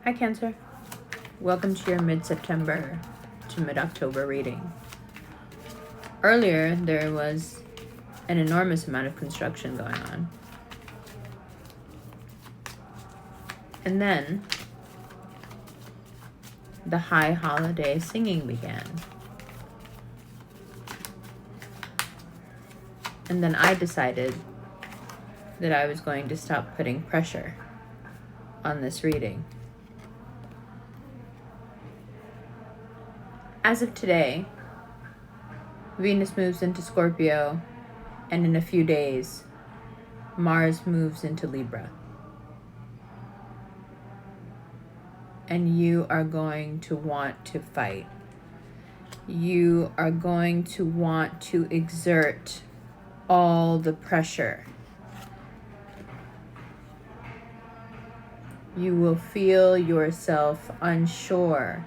Hi Cancer. Welcome to your mid-September to mid-October reading. Earlier, there was an enormous amount of construction going on. And then, the high holiday singing began. And then I decided that I was going to stop putting pressure on this reading. As of today, Venus moves into Scorpio, and in a few days, Mars moves into Libra. And you are going to want to fight. You are going to want to exert all the pressure. You will feel yourself unsure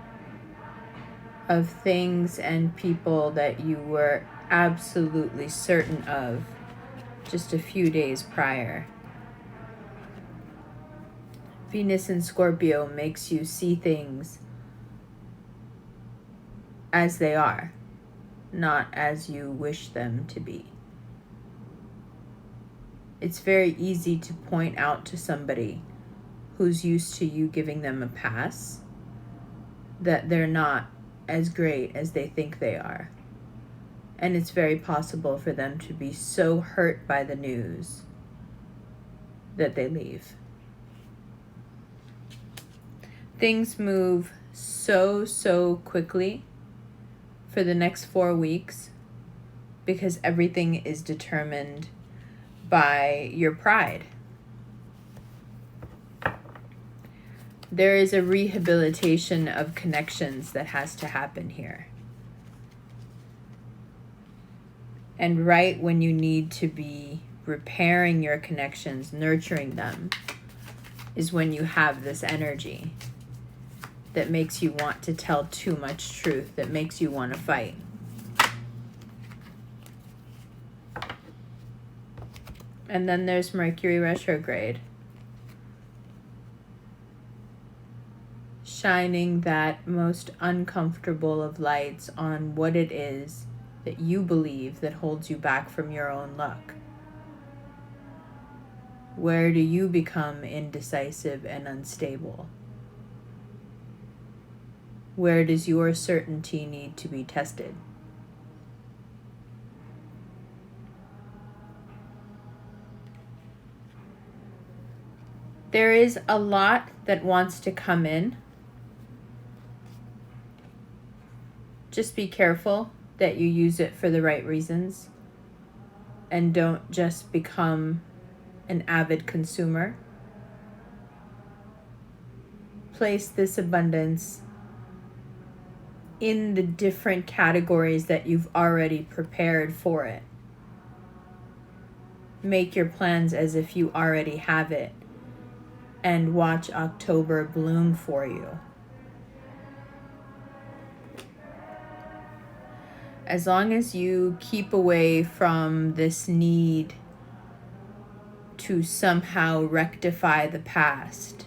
of things and people that you were absolutely certain of just a few days prior. Venus in Scorpio makes you see things as they are, not as you wish them to be. It's very easy to point out to somebody who's used to you giving them a pass that they're not as great as they think they are. And it's very possible for them to be so hurt by the news that they leave. Things move so quickly for the next 4 weeks because everything is determined by your pride. There is a rehabilitation of connections that has to happen here. And right when you need to be repairing your connections, nurturing them, is when you have this energy that makes you want to tell too much truth, that makes you want to fight. And then there's Mercury Retrograde, shining that most uncomfortable of lights on what it is that you believe that holds you back from your own luck. Where do you become indecisive and unstable? Where does your certainty need to be tested? There is a lot that wants to come in. Just be careful that you use it for the right reasons and don't just become an avid consumer. Place this abundance in the different categories that you've already prepared for it. Make your plans as if you already have it and watch October bloom for you. As long as you keep away from this need to somehow rectify the past,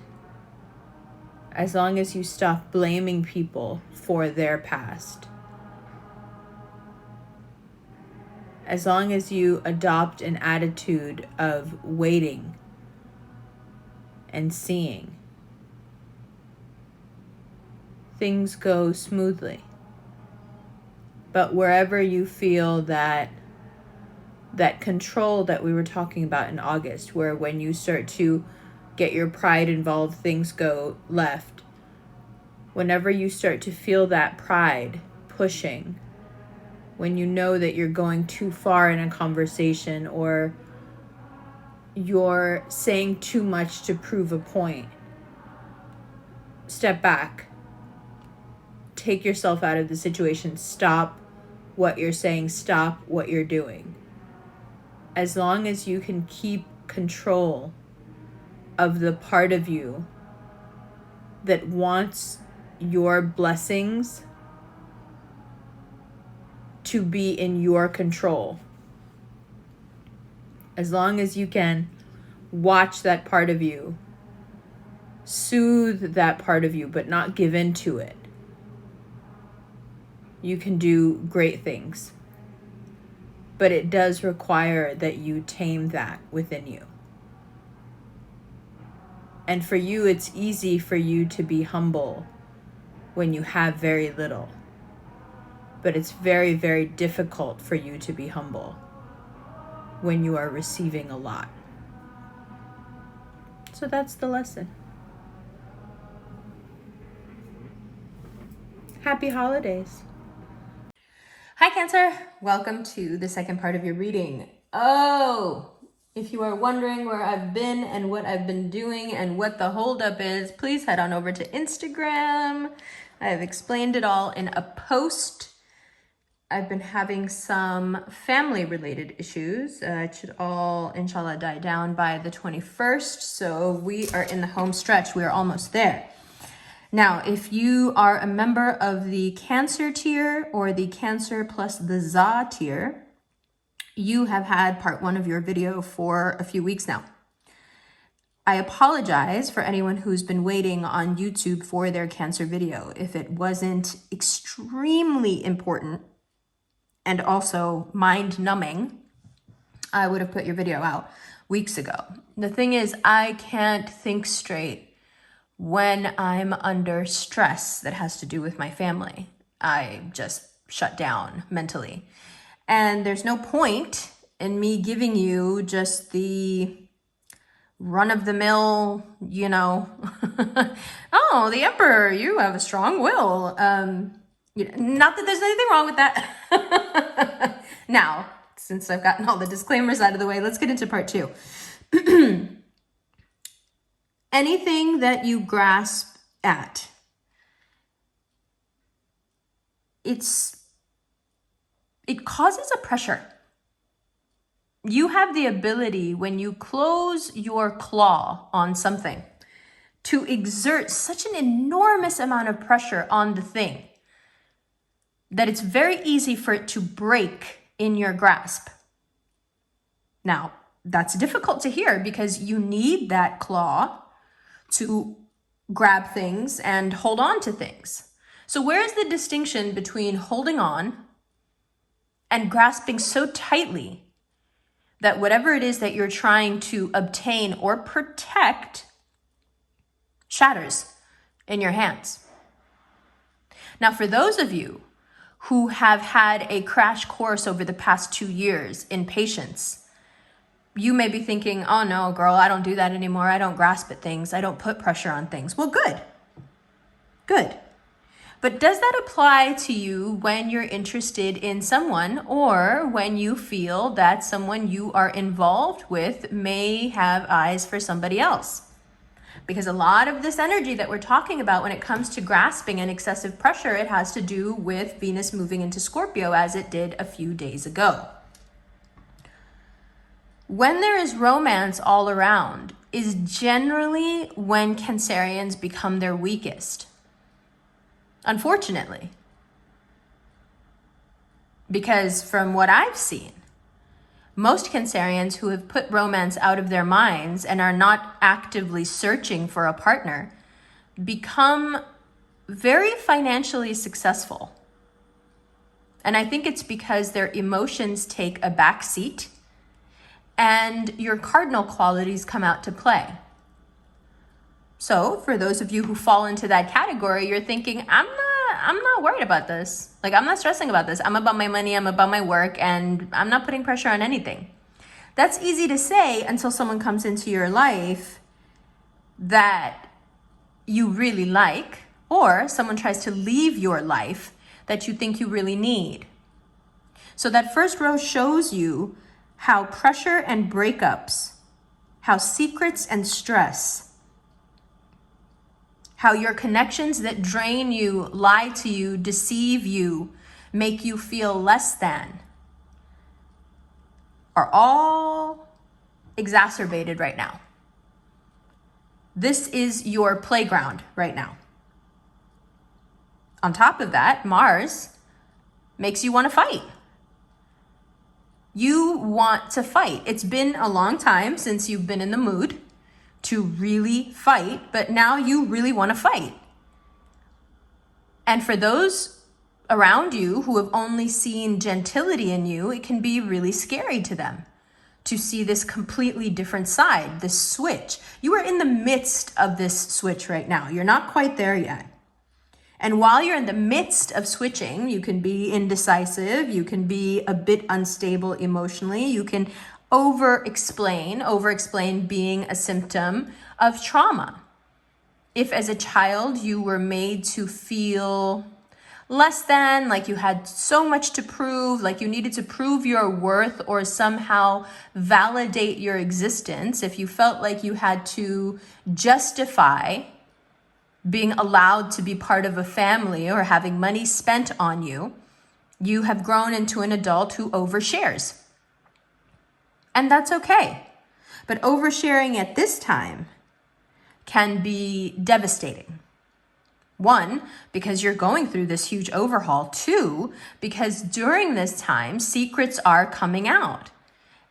as long as you stop blaming people for their past, as long as you adopt an attitude of waiting and seeing, things go smoothly. But wherever you feel that control that we were talking about in August, where when you start to get your pride involved, things go left. Whenever you start to feel that pride pushing, when you know that you're going too far in a conversation or you're saying too much to prove a point, step back. Take yourself out of the situation. Stop what you're saying. Stop what you're doing. As long as you can keep control of the part of you that wants your blessings to be in your control, as long as you can watch that part of you soothe that part of you, but not give in to it, you can do great things. But it does require that you tame that within you. And for you, it's easy for you to be humble when you have very little. But it's very, very difficult for you to be humble when you are receiving a lot. So that's the lesson. Happy holidays. Hi, Cancer. Welcome to the second part of your reading. Oh, if you are wondering where I've been and what I've been doing and what the holdup is, please head on over to Instagram. I have explained it all in a post. I've been having some family-related issues. It should all, inshallah, die down by the 21st. So we are in the home stretch. We are almost there. Now, if you are a member of the Cancer tier or the Cancer plus the Za tier, you have had part 1 of your video for a few weeks now. I apologize for anyone who's been waiting on YouTube for their Cancer video. If it wasn't extremely important and also mind-numbing, I would have put your video out weeks ago. The thing is, I can't think straight when I'm under stress that has to do with my family. I just shut down mentally. And there's no point in me giving you just the run-of-the-mill, oh, the Emperor, you have a strong will. Not that there's anything wrong with that. Now, since I've gotten all the disclaimers out of the way, let's get into part 2. Anything that you grasp at, it causes a pressure. You have the ability, when you close your claw on something, to exert such an enormous amount of pressure on the thing that it's very easy for it to break in your grasp. Now, that's difficult to hear because you need that claw to grab things and hold on to things. So where is the distinction between holding on and grasping so tightly that whatever it is that you're trying to obtain or protect shatters in your hands? Now, for those of you who have had a crash course over the past 2 years in patience, you may be thinking, oh no, girl, I don't do that anymore. I don't grasp at things. I don't put pressure on things. Well, good. Good. But does that apply to you when you're interested in someone or when you feel that someone you are involved with may have eyes for somebody else? Because a lot of this energy that we're talking about when it comes to grasping and excessive pressure, it has to do with Venus moving into Scorpio as it did a few days ago. When there is romance all around is generally when Cancerians become their weakest. Unfortunately. Because from what I've seen, most Cancerians who have put romance out of their minds and are not actively searching for a partner become very financially successful. And I think it's because their emotions take a back seat and your cardinal qualities come out to play. So for those of you who fall into that category, you're thinking, I'm not worried about this. Like, I'm not stressing about this. I'm about my money, I'm about my work, and I'm not putting pressure on anything. That's easy to say until someone comes into your life that you really like, or someone tries to leave your life that you think you really need. So that first row shows you how pressure and breakups, how secrets and stress, how your connections that drain you, lie to you, deceive you, make you feel less than, are all exacerbated right now. This is your playground right now. On top of that, Mars makes you want to fight. You want to fight. It's been a long time since you've been in the mood to really fight, but now you really want to fight. And for those around you who have only seen gentility in you, it can be really scary to them to see this completely different side, this switch. You are in the midst of this switch right now. You're not quite there yet. And while you're in the midst of switching, you can be indecisive, you can be a bit unstable emotionally, you can over-explain being a symptom of trauma. If as a child you were made to feel less than, like you had so much to prove, like you needed to prove your worth or somehow validate your existence, if you felt like you had to justify being allowed to be part of a family or having money spent on you, you have grown into an adult who overshares. And that's okay. But oversharing at this time can be devastating. One, because you're going through this huge overhaul. Two, because during this time, secrets are coming out.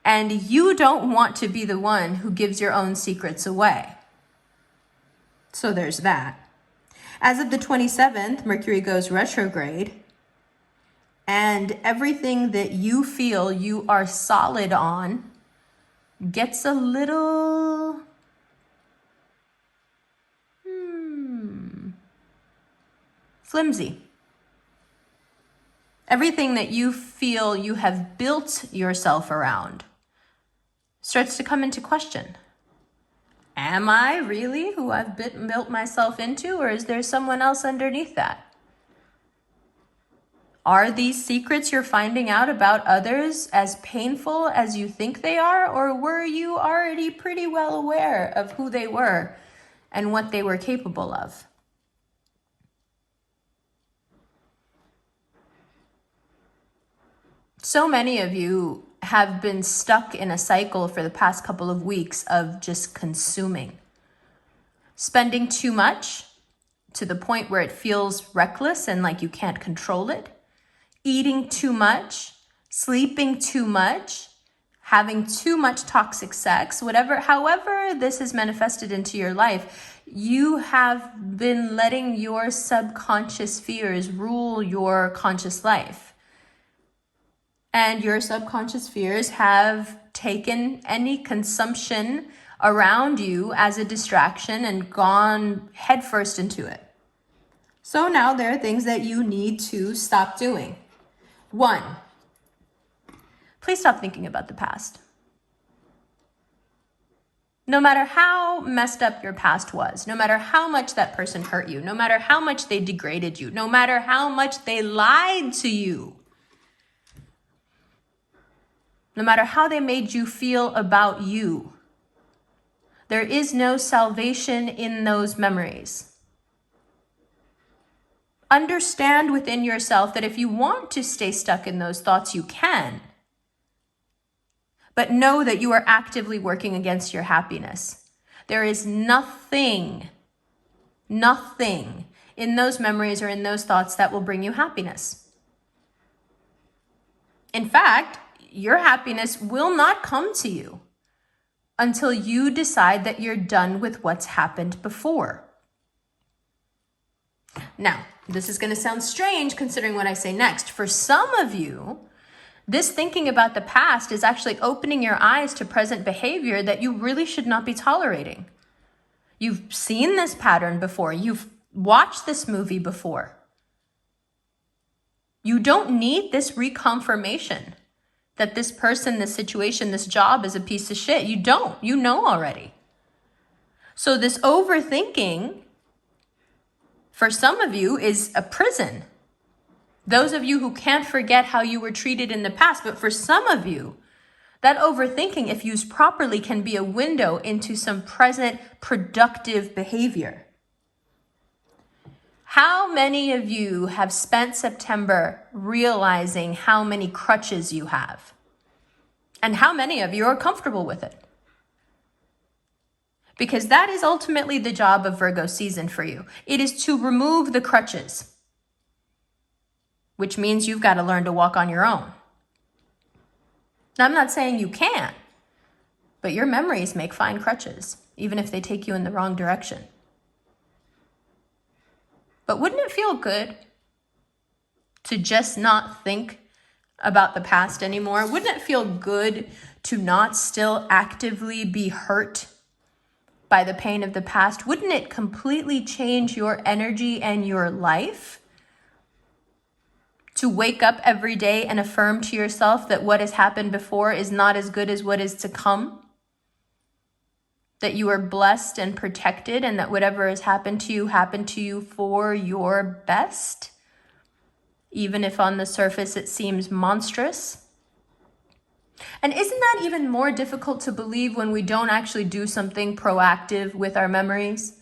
And you don't want to be the one who gives your own secrets away. So there's that. As of the 27th, Mercury goes retrograde, and everything that you feel you are solid on gets a little flimsy. Everything that you feel you have built yourself around starts to come into question. Am I really who I've built myself into, or is there someone else underneath that? Are these secrets you're finding out about others as painful as you think they are, or were you already pretty well aware of who they were and what they were capable of? So many of you have been stuck in a cycle for the past couple of weeks of just consuming. Spending too much to the point where it feels reckless and like you can't control it. Eating too much, sleeping too much, having too much toxic sex, however this has manifested into your life, you have been letting your subconscious fears rule your conscious life. And your subconscious fears have taken any consumption around you as a distraction and gone headfirst into it. So now there are things that you need to stop doing. One, please stop thinking about the past. No matter how messed up your past was, no matter how much that person hurt you, no matter how much they degraded you, no matter how much they lied to you, no matter how they made you feel about you, there is no salvation in those memories. Understand within yourself that if you want to stay stuck in those thoughts, you can. But know that you are actively working against your happiness. There is nothing in those memories or in those thoughts that will bring you happiness. In fact, your happiness will not come to you until you decide that you're done with what's happened before. Now, this is going to sound strange considering what I say next. For some of you, this thinking about the past is actually opening your eyes to present behavior that you really should not be tolerating. You've seen this pattern before. You've watched this movie before. You don't need this reconfirmation that this person, this situation, this job is a piece of shit. You don't. You know already. So this overthinking, for some of you, is a prison. Those of you who can't forget how you were treated in the past, but for some of you, that overthinking, if used properly, can be a window into some present productive behavior. How many of you have spent September realizing how many crutches you have? And how many of you are comfortable with it? Because that is ultimately the job of Virgo season for you. It is to remove the crutches, which means you've got to learn to walk on your own. Now, I'm not saying you can't, but your memories make fine crutches. even if they take you in the wrong direction. But wouldn't it feel good to just not think about the past anymore? Wouldn't it feel good to not still actively be hurt by the pain of the past? Wouldn't it completely change your energy and your life to wake up every day and affirm to yourself that what has happened before is not as good as what is to come? That you are blessed and protected, and that whatever has happened to you for your best, even if on the surface it seems monstrous. And isn't that even more difficult to believe when we don't actually do something proactive with our memories?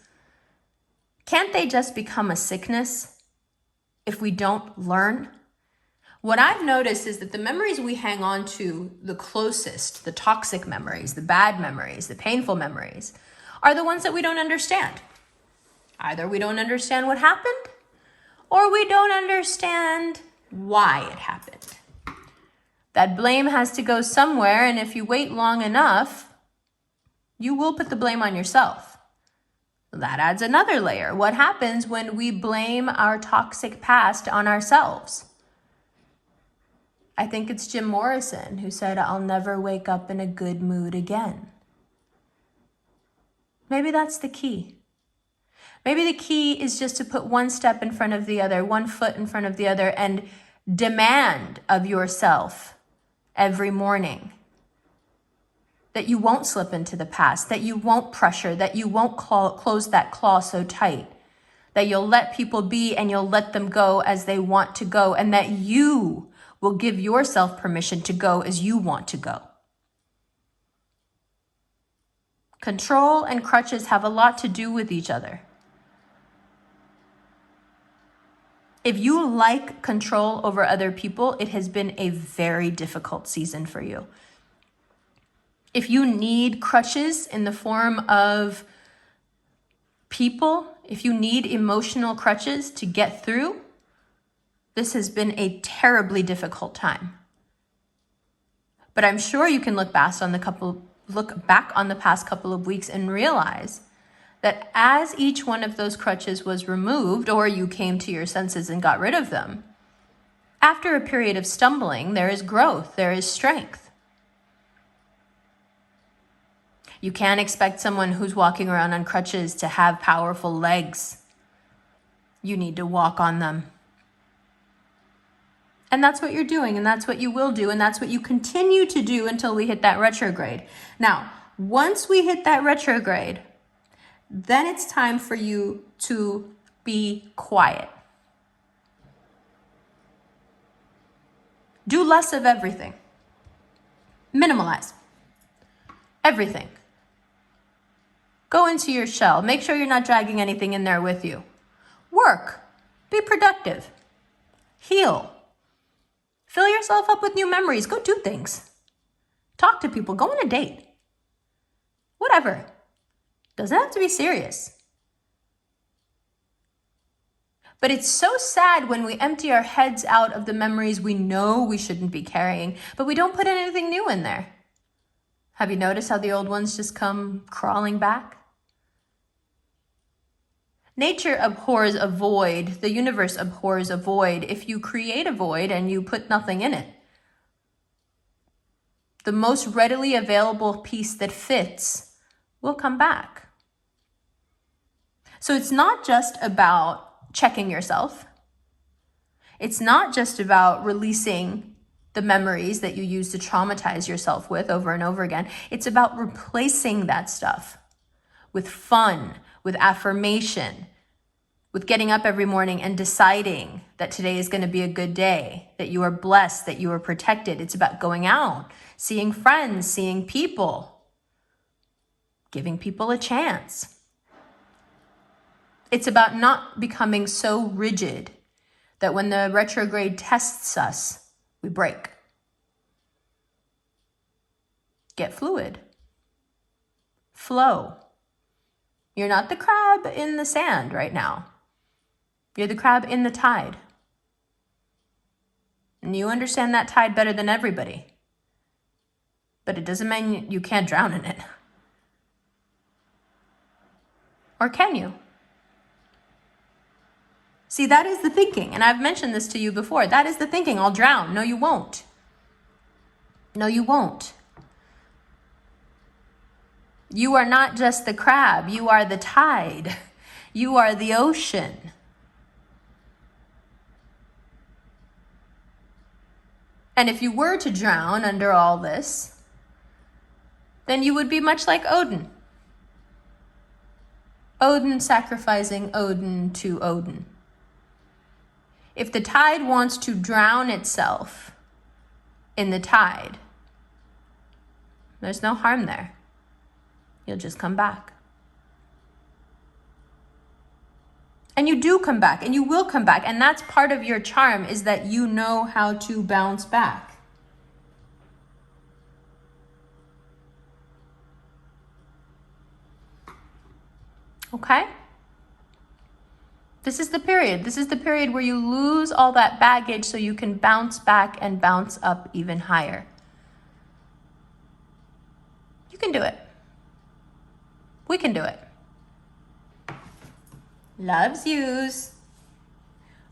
Can't they just become a sickness if we don't learn? What I've noticed is that the memories we hang on to the closest, the toxic memories, the bad memories, the painful memories, are the ones that we don't understand. Either we don't understand what happened, or we don't understand why it happened. That blame has to go somewhere, and if you wait long enough, you will put the blame on yourself. That adds another layer. What happens when we blame our toxic past on ourselves? I think it's Jim Morrison who said, "I'll never wake up in a good mood again." Maybe that's the key. Maybe the key is just to put one step in front of the other, one foot in front of the other, and demand of yourself every morning that you won't slip into the past, that you won't pressure, that you won't close that claw so tight, that you'll let people be and you'll let them go as they want to go, and that you will give yourself permission to go as you want to go. Control and crutches have a lot to do with each other. If you like control over other people, it has been a very difficult season for you. If you need crutches in the form of people, if you need emotional crutches to get through, this has been a terribly difficult time. But I'm sure you can look back on the past couple of weeks and realize that as each one of those crutches was removed, or you came to your senses and got rid of them, after a period of stumbling, there is growth, there is strength. You can't expect someone who's walking around on crutches to have powerful legs. You need to walk on them. And that's what you're doing, and that's what you will do, and that's what you continue to do until we hit that retrograde. Now, once we hit that retrograde, then it's time for you to be quiet. Do less of everything. Minimalize everything. Go into your shell. Make sure you're not dragging anything in there with you. Work. Be productive. Heal. Fill yourself up with new memories. Go do things. Talk to people. Go on a date. Whatever. Doesn't have to be serious. But it's so sad when we empty our heads out of the memories we know we shouldn't be carrying, but we don't put anything new in there. Have you noticed how the old ones just come crawling back? Nature abhors a void. The universe abhors a void. If you create a void and you put nothing in it, the most readily available piece that fits will come back. So it's not just about checking yourself. It's not just about releasing the memories that you use to traumatize yourself with over and over again. It's about replacing that stuff with fun, with affirmation, with getting up every morning and deciding that today is going to be a good day, that you are blessed, that you are protected. It's about going out, seeing friends, seeing people, giving people a chance. It's about not becoming so rigid that when the retrograde tests us, we break. Get fluid. Flow. You're not the crab in the sand right now. You're the crab in the tide. And you understand that tide better than everybody. But it doesn't mean you can't drown in it. Or can you? See, that is the thinking. And I've mentioned this to you before. That is the thinking. I'll drown. No, you won't. No, you won't. You are not just the crab. You are the tide. You are the ocean. And if you were to drown under all this, then you would be much like Odin. Odin sacrificing Odin to Odin. If the tide wants to drown itself in the tide, there's no harm there. You'll just come back. And you do come back, and you will come back. And that's part of your charm, is that you know how to bounce back. Okay? This is the period. This is the period where you lose all that baggage so you can bounce back and bounce up even higher. You can do it. We can do it. Loves yous.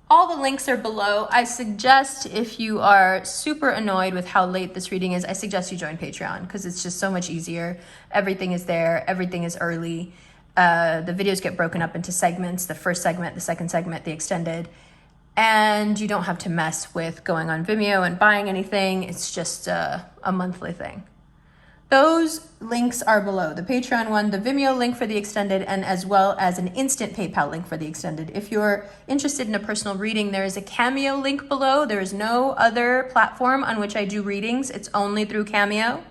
All the links are below. I suggest, if you are super annoyed with how late this reading is, I suggest you join Patreon, because it's just so much easier. Everything is there. Everything is early. The videos get broken up into segments, the first segment, the second segment, the extended, and you don't have to mess with going on Vimeo and buying anything. It's just a monthly thing. Those links are below. The Patreon one, the Vimeo link for the extended, and as well as an instant PayPal link for the extended. If you're interested in a personal reading, there is a Cameo link below. There is no other platform on which I do readings. It's only through Cameo.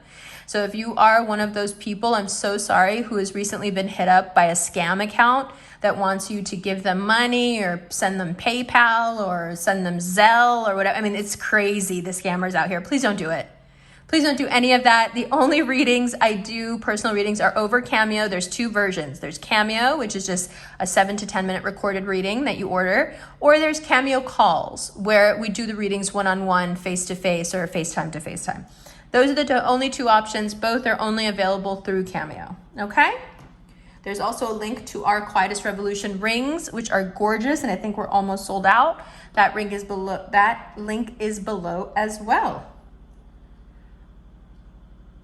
So if you are one of those people, I'm so sorry, who has recently been hit up by a scam account that wants you to give them money or send them PayPal or send them Zelle or whatever. I mean, it's crazy, the scammers out here. Please don't do it. Please don't do any of that. The only readings I do, personal readings, are over Cameo. There's two versions. There's Cameo, which is just a 7 to 10 minute recorded reading that you order, or there's Cameo calls, where we do the readings one-on-one, face-to-face, or FaceTime to FaceTime. Those are the only two options. Both are only available through Cameo, okay? There's also a link to our Quietest Revolution rings, which are gorgeous, and I think we're almost sold out. That link is below as well.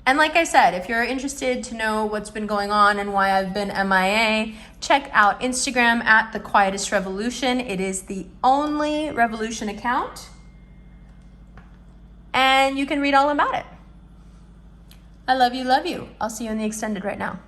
And like I said, if you're interested to know what's been going on and why I've been MIA, check out Instagram at The Quietest Revolution. It is the only Revolution account, and you can read all about it. I love you, love you. I'll see you in the extended right now.